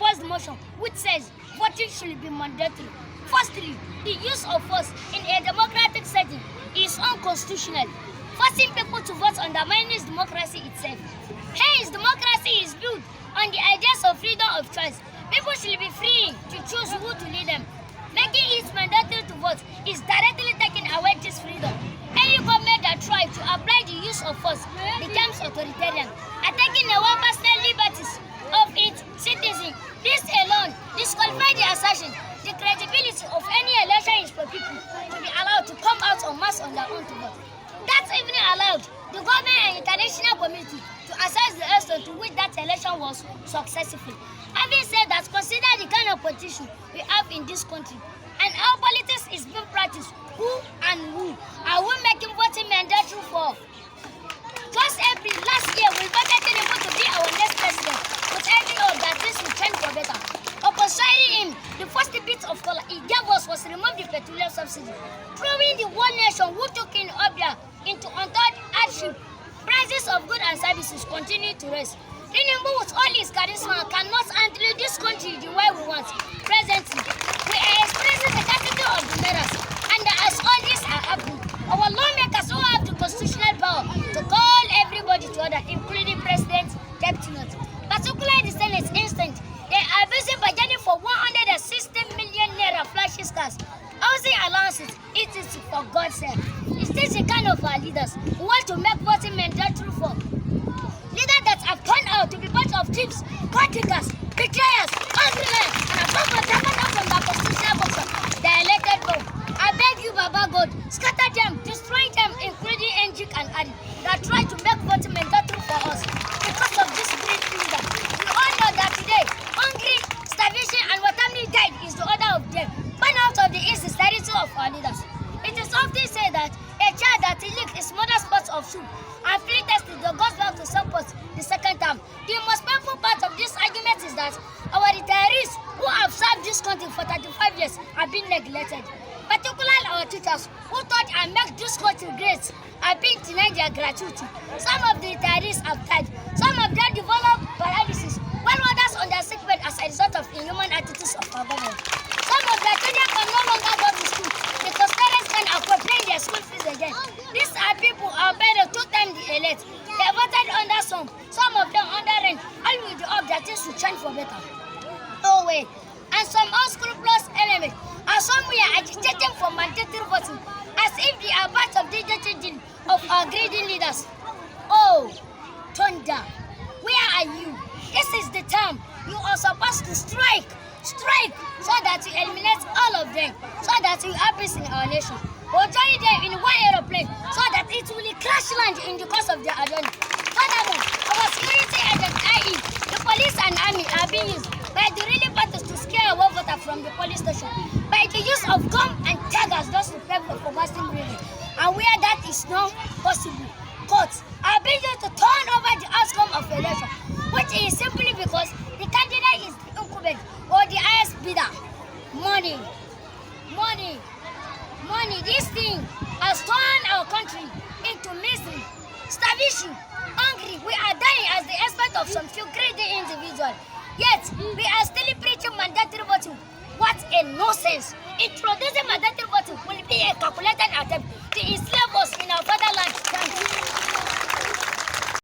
first motion, which says voting should be mandatory. Firstly, the use of force in a democratic setting is unconstitutional. Forcing people to vote undermines democracy itself. Hence, democracy is built on the ideas of freedom of choice. People should be free to choose who to lead them. Making it mandatory to vote is directly taking away this freedom. Any government that tries to apply the use of force becomes authoritarian and taking away personal liberties of its citizens. This alone disqualifies the assertion the credibility of any election is for people to be allowed to come out en masse on their own to vote. That even allowed the government and international community to assess the extent to which that election was successful. Having said that, consider the kind of politician we have in this country and how politics is being practiced. Who are we making voting mandatory for? Just every last year, we voted Tinubu to be our next president, with every hope that this will change for better. Upon signing him, the first bit of color he gave us was to remove the petroleum subsidy, proving the one nation who took in Obia into untold hardship. Prices of goods and services continue to rise. Tinubu, with all his charisma, cannot handle this country the way we want. Presently, we are experiencing the scarcity of the metals, and as all this are happening, our lawmakers who have the constitutional power to call everybody to order, including President, Deputy Note. Particularly the Senate instant, they are busy budgeting for 160 million naira flashy cars. Housing allowances, it is for God's sake. Is this the kind of our leaders who want to make voting mandatory for? Leaders that have turned out to be bunch of thieves, contractors, betrayers, hustlers, and above all, taken out from the constitutional function, the elected vote. I beg you, Baba God, scatter them, destroy them, including Enjik and Adi, that try to make voting mandatory for us. Because of this great leader, we all know that today, hungry, starvation, and water died is the order of them. Burn out of the insincerity of our leaders. It is often said that a child that licked his mother's pot of soup and flee tested the goes back to support the second time. The most painful part of this argument is that our retirees who have served this country for 35 years have been neglected. Particularly our teachers who taught and make this country great are being denied their gratuity. Some of the retirees have died. Some of them developed paralysis, while others on their sick bed as a result of inhuman attitudes of our government. Some of their children can no longer go to school because parents can afford paying their school fees again. These are people who are better 2 times the elite. They voted under some of them under rent, all with the hope that things will change for better. Oh wait, and some unscrupulous elements are somewhere agitating for mandatory voting as if they are part of the deal of our greedy leaders. Oh, Thunder, where are you? This is the time you are supposed to strike, so that you eliminate all of them, so that we have peace in our nation. Or join them in one aeroplane, so that it will crash land in the course of their journey. Furthermore, our security agents, i.e., the police and army, are being used by the ruling parties to scare away voter from the police station, by the use of gun and daggers just to prevent for massive rally. And where that is not possible, courts are being used to turn over the outcome of election, which is simply because the candidate is the incumbent or the highest bidder. Money. This thing has turned our country into misery, starvation, hungry. We are dying as the expense of some few greedy individuals. Yet, we are still preaching mandatory voting. What a nonsense! Introducing mandatory voting will be a calculated attempt to enslave